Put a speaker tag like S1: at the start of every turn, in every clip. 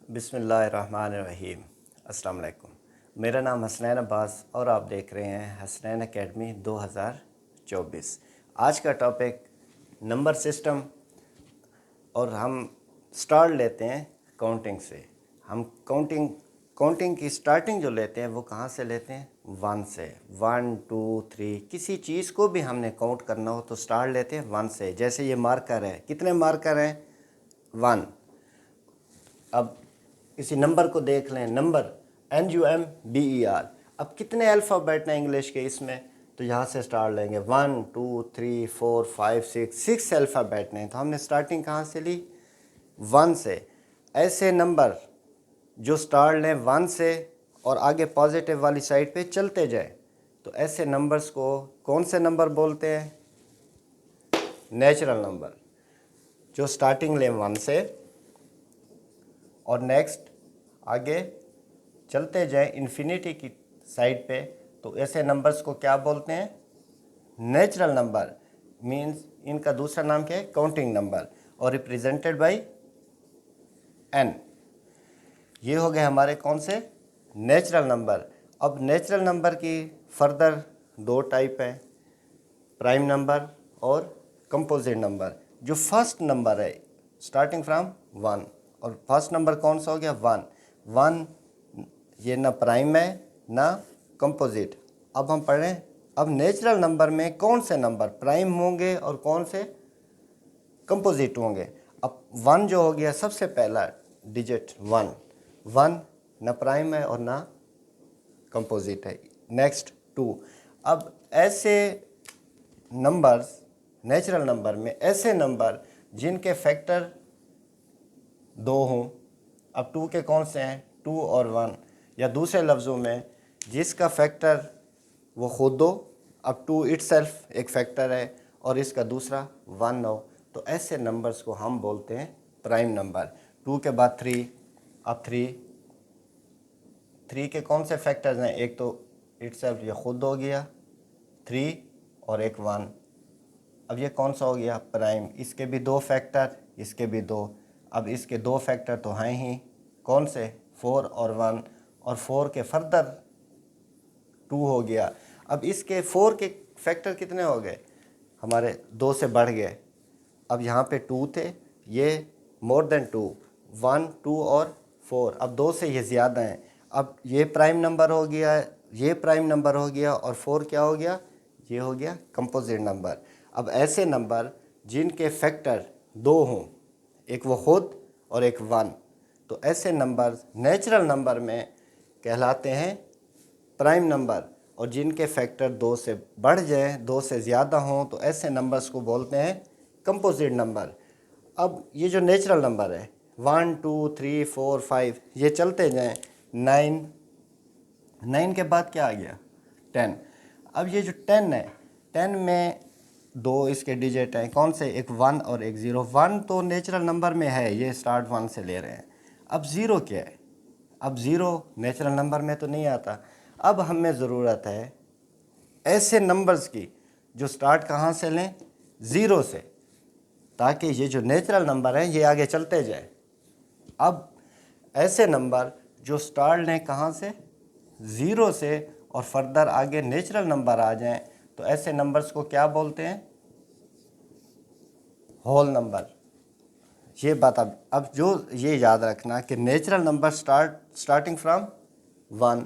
S1: बिस्मिल्लाहिर्रहमानिर्रहीम। अस्सलाम वालेकुम। मेरा नाम हसनैन अब्बास और आप देख रहे हैं हसनैन एकेडमी 2024। आज का टॉपिक नंबर सिस्टम और हम स्टार्ट लेते हैं काउंटिंग से। हम काउंटिंग की स्टार्टिंग जो लेते हैं वो कहाँ से लेते हैं? 1 से। 1 2 3 किसी चीज़ को भी हमने काउंट करना हो तो स्टार्ट लेते हैं 1 से। जैसे ये मार्कर है, कितने मार्कर हैं? 1। अब किसी नंबर को देख लें, नंबर NUMBER। अब कितने अल्फ़ाबेट हैं इंग्लिश के इसमें? तो यहाँ से स्टार्ट लेंगे 1 2 3 4 5 6 अल्फ़ाबेट हैं। तो हमने स्टार्टिंग कहाँ से ली? 1 से। ऐसे नंबर जो स्टार्ट लें 1 से और आगे पॉजिटिव वाली साइड पे चलते जाए तो ऐसे नंबर्स को कौन से नंबर बोलते हैं? Natural number. जो स्टार्टिंग लें 1 से और नेक्स्ट आगे चलते जाएं इन्फिनिटी की साइड पे, तो ऐसे नंबर्स को क्या बोलते हैं? Natural number. मींस इनका दूसरा नाम क्या है? काउंटिंग नंबर, और रिप्रेजेंटेड बाय n। ये हो गए हमारे कौन से? Natural number. अब नेचुरल नंबर की फर्दर 2 टाइप है, प्राइम नंबर और कंपोजिट नंबर। जो फर्स्ट नंबर है स्टार्टिंग फ्रॉम 1, और फर्स्ट नंबर कौन सा हो गया? 1। 1 ये ना प्राइम है ना कंपोजिट। अब हम पढ़ें अब नेचुरल नंबर में कौन से नंबर प्राइम होंगे और कौन से कंपोजिट होंगे। अब 1 जो हो गया सबसे पहला डिजिट 1। 1 ना प्राइम है और ना कंपोजिट है। नेक्स्ट 2। अब ऐसे नंबर्स नेचुरल नंबर में ऐसे नंबर जिनके फैक्टर 2 हों। अब 2 के कौन से हैं? 2 और 1। या दूसरे लफ्ज़ों में जिसका फैक्टर वो खुद हो, अब 2 इटसेल्फ एक फैक्टर है और इसका दूसरा 1 हो, तो ऐसे नंबर्स को हम बोलते हैं प्राइम नंबर। 2 के बाद 3। अब 3 के कौन से फैक्टर्स हैं? एक तो इटसेल्फ ये खुद हो गया 3 और एक 1। अब ये कौन सा हो गया? प्राइम। इसके भी 2 फैक्टर, इसके भी 2। अब इसके 2 फैक्टर तो हैं ही, कौन से? 4 और 1। और 4 के फर्दर 2 हो गया। अब इसके 4 के फैक्टर कितने हो गए? हमारे 2 से बढ़ गए। अब यहाँ पे 2 थे, ये मोर देन 2, 1 2 और 4। अब 2 से ये ज़्यादा हैं। अब ये प्राइम नंबर हो गया, ये प्राइम नंबर हो गया, और 4 क्या हो गया? ये हो गया कंपोजिट नंबर। अब ऐसे नंबर जिनके फैक्टर 2 हों, एक वो खुद और एक 1, तो ऐसे नंबर नेचुरल नंबर में कहलाते हैं प्राइम नंबर। और जिनके फैक्टर 2 से बढ़ जाए, 2 से ज़्यादा हों, तो ऐसे नंबर्स को बोलते हैं कंपोजिट नंबर। अब ये जो नेचुरल नंबर है 1 2 3 4 5 ये चलते जाएं 9 के बाद क्या आ गया? 10। अब ये जो 10 है, 10 में 2 इसके डिजिट हैं, कौन से? एक 1 और एक 0। 1 तो नेचुरल नंबर में है, ये स्टार्ट 1 से ले रहे हैं। अब 0 क्या है? अब 0 नेचुरल नंबर में तो नहीं आता। अब हमें ज़रूरत है ऐसे नंबर्स की जो स्टार्ट कहाँ से लें? 0 से, ताकि ये जो नेचुरल नंबर हैं ये आगे चलते जाए। अब ऐसे नंबर जो स्टार्ट लें कहाँ से? 0 से, और फर्दर आगे नेचुरल नंबर आ जाएं, तो ऐसे नंबर्स को क्या बोलते हैं? Whole number. ये बात अब जो ये याद रखना कि नेचुरल नंबर स्टार्टिंग फ्रॉम 1।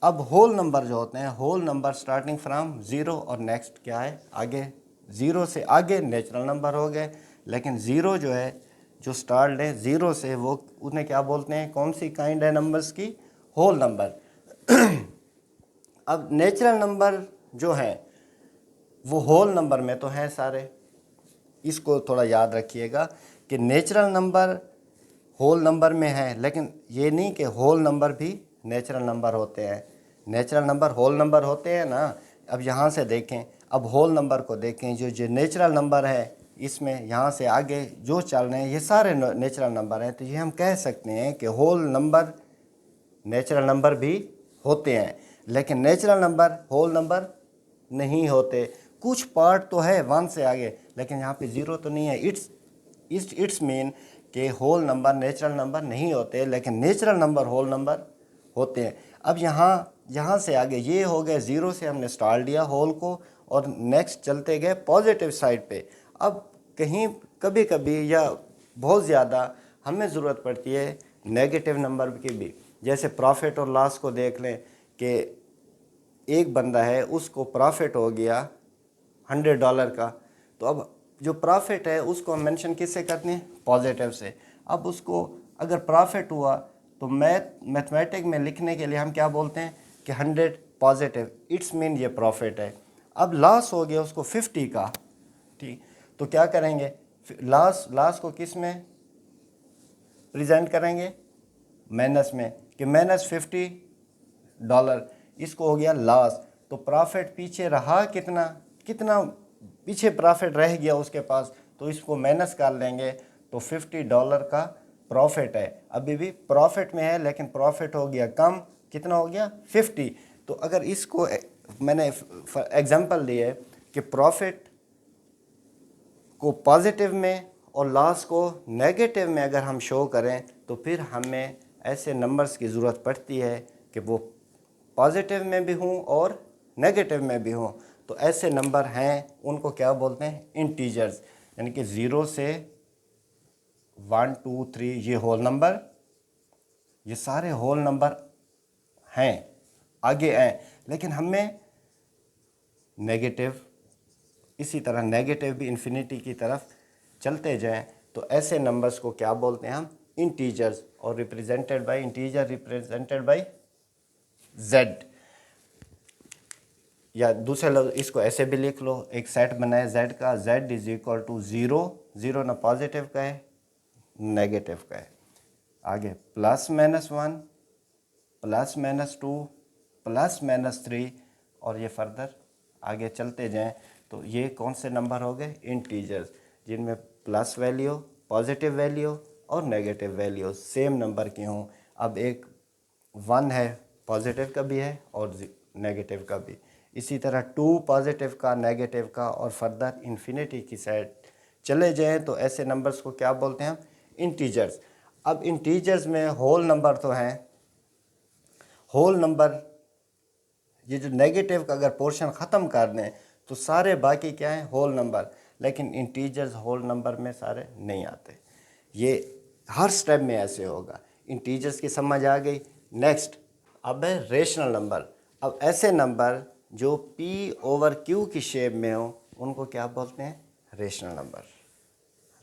S1: अब होल नंबर जो होते हैं, होल नंबर स्टार्टिंग फ्रॉम 0, और नेक्स्ट क्या है? आगे 0 से आगे नेचुरल नंबर हो गए। लेकिन 0 जो है, जो स्टार्ट है 0 से, वो उन्हें क्या बोलते हैं? कौन सी काइंड है नंबर्स की? Whole number. अब नेचुरल नंबर जो हैं वो होल नंबर में तो हैं सारे। इसको थोड़ा याद रखिएगा कि नेचुरल नंबर होल नंबर में है, लेकिन ये नहीं कि होल नंबर भी नेचुरल नंबर होते हैं। नेचुरल नंबर होल नंबर होते हैं ना। अब यहाँ से देखें, अब होल नंबर को देखें, जो जो नेचुरल नंबर है इसमें यहाँ से आगे जो चल रहे हैं ये सारे नेचुरल नंबर हैं। तो ये हम कह सकते हैं कि होल नंबर नेचुरल नंबर भी होते हैं, लेकिन नेचुरल नंबर होल नंबर नहीं होते। कुछ पार्ट तो है 1 से आगे, लेकिन यहाँ पे 0 तो नहीं है। इट्स मीन कि होल नंबर नेचुरल नंबर नहीं होते, लेकिन नेचुरल नंबर होल नंबर होते हैं। अब यहाँ से आगे ये हो गए, ज़ीरो से हमने स्टार्ट दिया होल को और नेक्स्ट चलते गए पॉजिटिव साइड पे। अब कहीं कभी कभी या बहुत ज़्यादा हमें ज़रूरत पड़ती है नेगेटिव नंबर की भी। जैसे प्रॉफिट और लॉस को देख लें कि एक बंदा है उसको प्रॉफिट हो गया $100 का, तो अब जो प्रॉफिट है उसको हम मेंशन किससे करते हैं, पॉजिटिव से। अब उसको अगर प्रॉफिट हुआ तो मैथमेटिक में लिखने के लिए हम क्या बोलते हैं कि 100 पॉजिटिव, इट्स मीन ये प्रॉफिट है। अब लॉस हो गया उसको 50 का, ठीक, तो क्या करेंगे, लॉस को किस में प्रेजेंट करेंगे, माइनस में, कि -$50, इसको हो गया लॉस। तो प्रॉफिट पीछे रहा कितना पीछे प्रॉफिट रह गया उसके पास, तो इसको माइनस कर लेंगे तो $50 का प्रॉफिट है। अभी भी प्रॉफिट में है लेकिन प्रॉफिट हो गया कम, कितना हो गया 50। तो अगर इसको मैंने एग्जांपल दिए कि प्रॉफिट को पॉजिटिव में और लॉस को नेगेटिव में अगर हम शो करें तो फिर हमें ऐसे नंबर्स की ज़रूरत पड़ती है कि वो पॉजिटिव में भी हों और नेगेटिव में भी हों। तो ऐसे नंबर हैं, उनको क्या बोलते हैं, इंटीजर्स, यानी कि 0 से 1 2 3 ये होल नंबर, ये सारे होल नंबर हैं, आगे हैं, लेकिन हमें नेगेटिव, इसी तरह नेगेटिव भी इन्फिनिटी की तरफ चलते जाएं, तो ऐसे नंबर्स को क्या बोलते हैं हम, इंटीजर्स, और represented by integer represented by z। या दूसरे लफ्ज़ इसको ऐसे भी लिख लो, एक सेट बनाए z का, z = 0, 0 ना पॉजिटिव का है नेगेटिव का है, आगे +-1 +-2 +-3 और ये फर्दर आगे चलते जाएं। तो ये कौन से नंबर हो गए, इंटीजर्स, जिनमें प्लस वैल्यू, पॉजिटिव वैल्यू और नेगेटिव वैल्यू सेम नंबर की हों। अब एक 1 है, पॉजिटिव का भी है और नेगेटिव का भी, इसी तरह 2 पॉजिटिव का, नेगेटिव का, और फर्दर इन्फिनिटी की साइड चले जाएं तो ऐसे नंबर्स को क्या बोलते हैं हम, इंटीजर्स। अब इंटीजर्स में होल नंबर तो हैं, होल नंबर, ये जो नेगेटिव का अगर पोर्शन ख़त्म कर दें तो सारे बाकी क्या हैं, होल नंबर, लेकिन इंटीजर्स होल नंबर में सारे नहीं आते। ये हर स्टेप में ऐसे होगा। इंटीजर्स की समझ आ गई। नेक्स्ट अब है रेशनल नंबर। अब ऐसे नंबर जो P/Q की शेप में हो उनको क्या बोलते हैं, रेशनल नंबर।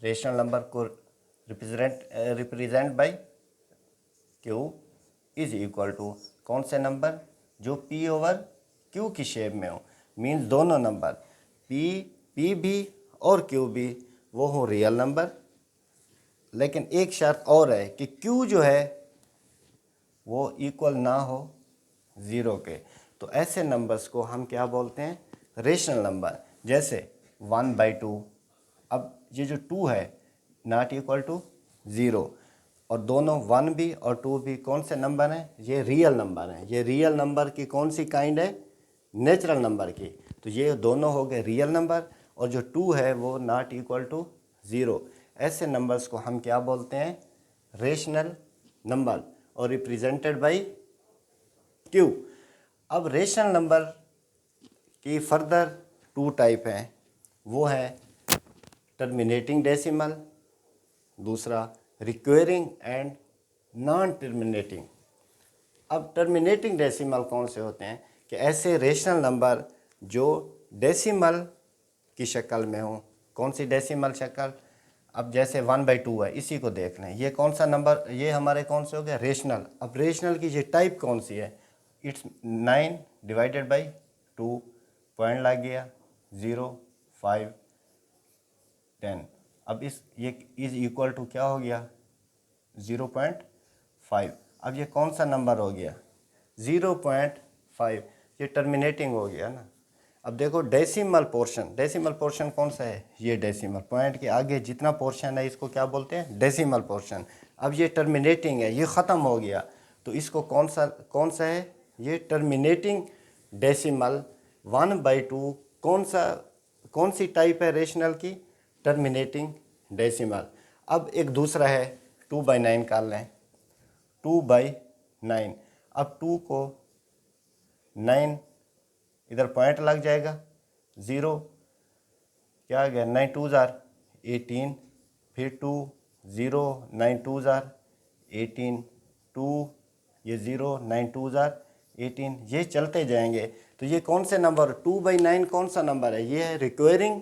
S1: रेशनल नंबर को रिप्रेजेंट बाय Q = कौन से नंबर, जो P/Q की शेप में हो, मीन्स दोनों नंबर P भी और Q भी वो हो रियल नंबर, लेकिन एक शर्त और है कि Q जो है वो इक्वल ना हो 0 के। तो ऐसे नंबर्स को हम क्या बोलते हैं, रेशनल नंबर। जैसे 1/2, अब ये जो 2 है नॉट इक्वल टू 0, और दोनों 1 भी और 2 भी कौन से नंबर हैं, ये रियल नंबर हैं। ये रियल नंबर की कौन सी काइंड है, नेचुरल नंबर की। तो ये दोनों हो गए रियल नंबर, और जो 2 है वो नॉट इक्वल टू 0। ऐसे नंबर्स को हम क्या बोलते हैं, रेशनल नंबर, और रिप्रेजेंटेड बाय Q। अब रेशनल नंबर की फर्दर 2 टाइप हैं, वो है टर्मिनेटिंग डेसिमल, दूसरा रिक्वेरिंग एंड नॉन टर्मिनेटिंग। अब टर्मिनेटिंग डेसिमल कौन से होते हैं, कि ऐसे रेशनल नंबर जो डेसिमल की शक्ल में हो। कौन सी डेसिमल शक्ल, अब जैसे 1/2 है, इसी को देख लें, ये कौन सा नंबर, ये हमारे कौन से हो गए, रेशनल। अब रेशनल की ये टाइप कौन सी है, इट्स 9/2, पॉइंट लग गया 0 5 10। अब ये इज इक्वल टू क्या हो गया, 0.5। अब ये कौन सा नंबर हो गया, 0.5, ये टर्मिनेटिंग हो गया ना। अब देखो डेसिमल पोर्शन कौन सा है, ये डेसिमल, पॉइंट के आगे जितना पोर्शन है इसको क्या बोलते हैं, डेसिमल पोर्शन। अब ये टर्मिनेटिंग है, ये ख़त्म हो गया, तो इसको कौन सा है, ये टर्मिनेटिंग डेसिमल 1/2। कौन सी टाइप है रेशनल की, टर्मिनेटिंग डेसिमल। अब एक दूसरा है 2/9 निकाल लें, 2/9। अब 2 को 9 इधर पॉइंट लग जाएगा, 0 क्या आ गया, 9 2 जार 18, फिर 2 0 9 2 जार 18, 2 ये 0 9 2 जार 18, ये चलते जाएंगे। तो ये कौन से नंबर, 2/9 कौन सा नंबर है, ये है requiring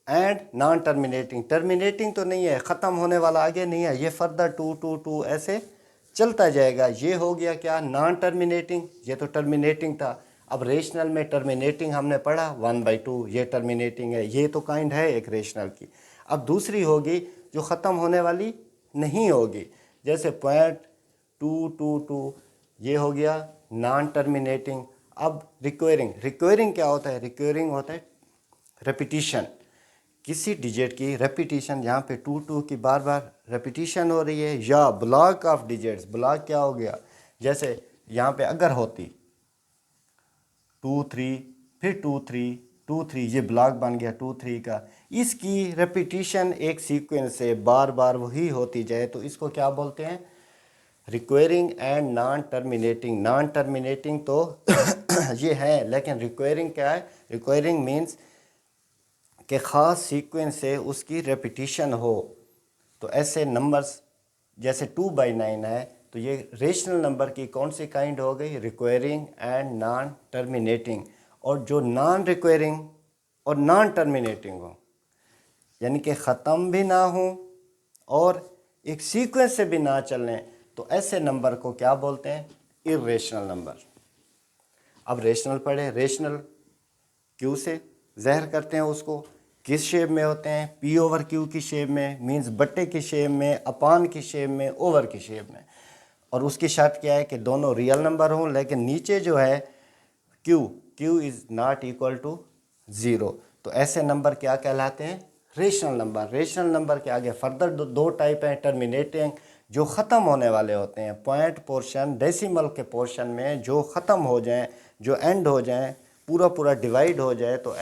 S1: and non terminating. Terminating तो नहीं है, ख़त्म होने वाला आगे नहीं है, ये फर्दर 2 2 2 ऐसे चलता जाएगा। ये हो गया क्या, नॉन टर्मिनेटिंग, ये तो टर्मिनेटिंग था। अब रेशनल में टर्मिनेटिंग हमने पढ़ा 1/2, ये टर्मिनेटिंग है, ये तो काइंड है एक रेशनल की। अब दूसरी होगी जो ख़त्म होने वाली नहीं होगी, जैसे 0.222, ये हो गया नॉन टर्मिनेटिंग। अब रिक्वायरिंग, रिक्वायरिंग क्या होता है, रिक्वायरिंग होता है रेपिटिशन, किसी डिजिट की रेपिटिशन, यहाँ पे 2 2 की बार बार रेपिटिशन हो रही है, या ब्लॉक ऑफ डिजिट्स। ब्लॉक क्या हो गया, जैसे यहाँ पे अगर होती 2 3 फिर 2 3 2 3, ये ब्लॉक बन गया 2 3 का। इसकी रेपिटिशन एक सीक्वेंस से बार बार वही होती जाए तो इसको क्या बोलते हैं, requiring and non terminating. Non terminating तो ये है, लेकिन रिक्वायरिंग क्या है, रिक्वायरिंग मीन्स कि ख़ास सीक्वेंस से उसकी रेपिटिशन हो। तो ऐसे नंबर्स जैसे 2/9 है, तो ये रेशनल नंबर की कौन सी काइंड हो गई, रिक्वायरिंग एंड नॉन टर्मिनेटिंग। और जो नॉन रिक्वायरिंग और नॉन टर्मिनेटिंग हो, यानी कि ख़त्म भी ना हो और एक सीक्वेंस से भी ना चलें, तो ऐसे नंबर को क्या बोलते हैं, इर्रेशनल नंबर। अब रेशनल पढ़े, रेशनल क्यू से ज़हर करते हैं उसको, किस शेप में होते हैं, P/Q की शेप में, मींस बट्टे की शेप में, अपान की शेप में, ओवर की शेप में। और उसकी शर्त क्या है कि दोनों रियल नंबर हों, लेकिन नीचे जो है Q is not equal to 0। तो ऐसे नंबर क्या कहलाते हैं, रेशनल नंबर। रेशनल नंबर के आगे फर्दर दो टाइप हैं, टर्मिनेटिंग जो ख़त्म होने वाले होते हैं, पॉइंट पोर्शन, डेसिमल के पोर्शन में जो ख़त्म हो जाएं, जो एंड हो जाएं, पूरा पूरा डिवाइड हो जाए, तो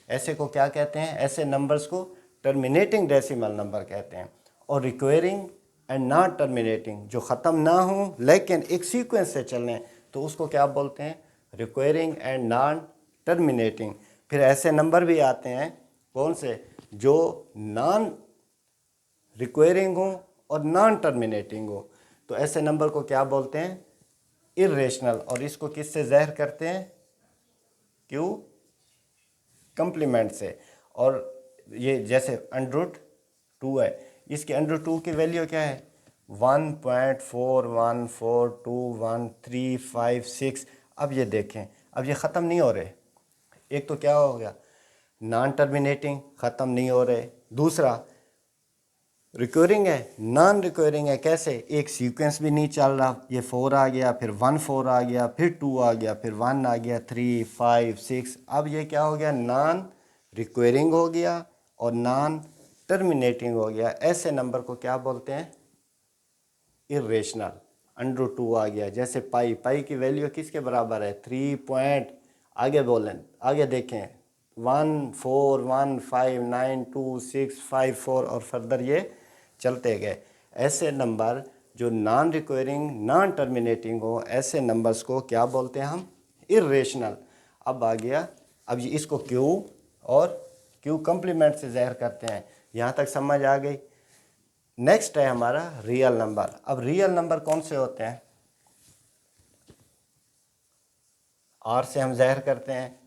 S1: ऐसे को क्या कहते हैं, ऐसे नंबर्स को टर्मिनेटिंग डेसिमल नंबर कहते हैं। और रिक्वायरिंग एंड नॉट टर्मिनेटिंग, जो ख़त्म ना हो लेकिन एक सीक्वेंस से चलें, तो उसको क्या बोलते हैं, रिक्वायरिंग एंड नॉन टर्मिनेटिंग। फिर ऐसे नंबर भी आते हैं कौन से, जो नॉन रिक्वायरिंग हो और नॉन टर्मिनेटिंग हो, तो ऐसे नंबर को क्या बोलते हैं, इर्रेशनल। और इसको किससे ज़हर करते हैं, क्यों, कंप्लीमेंट से। और ये जैसे √2 है, इसके √2 की वैल्यू क्या है, 1.41421356। अब ये देखें, अब ये ख़त्म नहीं हो रहे, एक तो क्या हो गया, नॉन टर्मिनेटिंग, ख़त्म नहीं हो रहे, दूसरा रिक्वायरिंग है, नॉन रिक्वायरिंग है। कैसे, एक सीक्वेंस भी नहीं चल रहा, ये 4 आ गया, फिर 1 4 आ गया, फिर 2 आ गया, फिर 1 आ गया, 3 5 6। अब ये क्या हो गया, नॉन रिक्वायरिंग हो गया और नॉन टर्मिनेटिंग हो गया। ऐसे नंबर को क्या बोलते हैं, इर्रेशनल। √2 आ गया, जैसे पाई की वैल्यू किसके बराबर है, 3 पॉइंट, आगे बोलें, आगे देखें, 1 4 1 5 9 2 6 5 4 और फर्दर ये चलते गए। ऐसे नंबर जो नॉन रिक्वायरिंग नॉन टर्मिनेटिंग हो, ऐसे नंबर्स को क्या बोलते हैं हम, इर्रेशनल। अब आ गया, अब ये इसको क्यू और क्यू कंप्लीमेंट से ज़हर करते हैं, यहाँ तक समझ आ गई। नेक्स्ट है हमारा रियल नंबर। अब रियल नंबर कौन से होते हैं, आर से हम ज़हर करते हैं,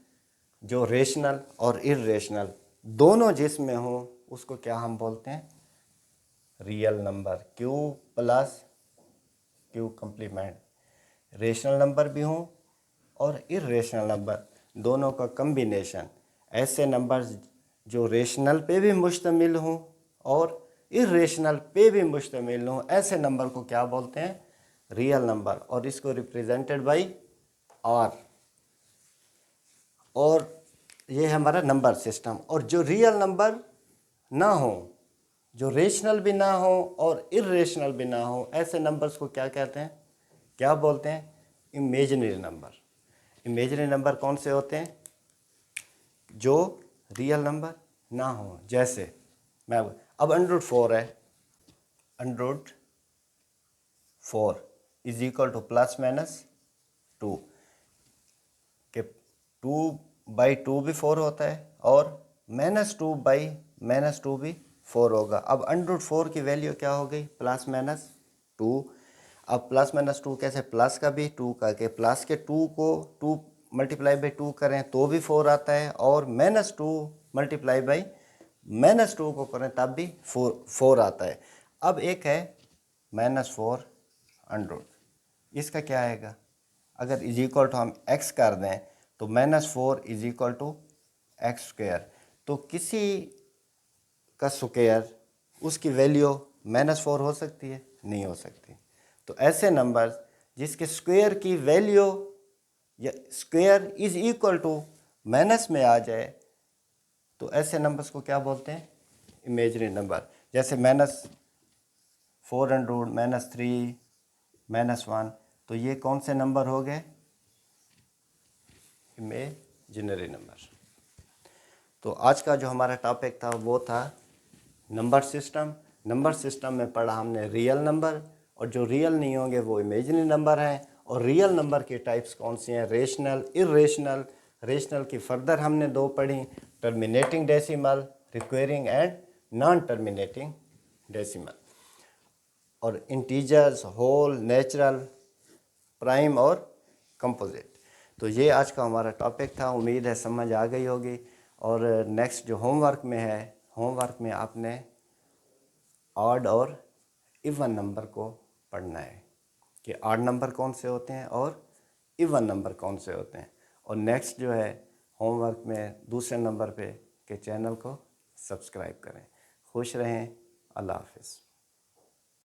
S1: जो रेशनल और इर्रेशनल दोनों जिसमें हो उसको क्या हम बोलते हैं, real number. Q plus Q complement, rational number भी हों और इर्रेशनल नंबर दोनों का कम्बिनेशन। ऐसे नंबर्स जो रेशनल पे भी मुश्तमिल हों और इर्रेशनल पे भी मुश्तमिल हों, ऐसे नंबर को क्या बोलते हैं, रियल नंबर। और इसको रिप्रेजेंटेड बाई आर। और ये है हमारा नंबर सिस्टम। और जो रियल नंबर ना हो, जो रेशनल भी ना हो और इर्रेशनल भी ना हो, ऐसे नंबर्स को क्या कहते हैं, क्या बोलते हैं, इमेजिनरी नंबर। इमेजिनरी नंबर कौन से होते हैं, जो रियल नंबर ना हो। जैसे मैं अब √4 है, √4 इज इक्वल टू +-2 के 2/2 भी 4 होता है और -2/-2 भी 4 होगा। अब √4 की वैल्यू क्या हो गई? +-2। अब +-2 कैसे? प्लस का भी 2 का के प्लस के 2 को 2 × 2 करें तो भी 4 आता है और -2 × -2 को करें तब भी 4 आता है। अब एक है -4 इसका क्या आएगा? अगर इज इक्वल टू हम x कर दें तो -4 इज इक्वल टू x²। तो किसी का स्क्वायर उसकी वैल्यू -4 हो सकती है? नहीं हो सकती। तो ऐसे नंबर जिसके स्क्वायर की वैल्यू या square is equal to minus में आ जाए तो ऐसे नंबर्स को क्या बोलते हैं? Imaginary number. जैसे -400, -3, -1, तो ये कौन से नंबर हो गए? Imaginary number. तो आज का जो हमारा टॉपिक था वो था नंबर सिस्टम। नंबर सिस्टम में पढ़ा हमने रियल नंबर, और जो रियल नहीं होंगे वो इमेजिनरी नंबर हैं। और रियल नंबर के टाइप्स कौन सी हैं? Rational, irrational. रेशनल की फर्दर हमने 2 पढ़ी, terminating decimal, requiring and non terminating decimal. और इंटीजर्स, होल, नेचुरल, प्राइम और कंपोजिट। तो ये आज का हमारा टॉपिक था। उम्मीद है समझ आ गई होगी। और नेक्स्ट जो होमवर्क में है, होमवर्क में आपने ऑड और इवन नंबर को पढ़ना है कि ऑड नंबर कौन से होते हैं और इवन नंबर कौन से होते हैं। और नेक्स्ट जो है होमवर्क में दूसरे नंबर पे के चैनल को सब्सक्राइब करें। खुश रहें। अल्लाह हाफिज़।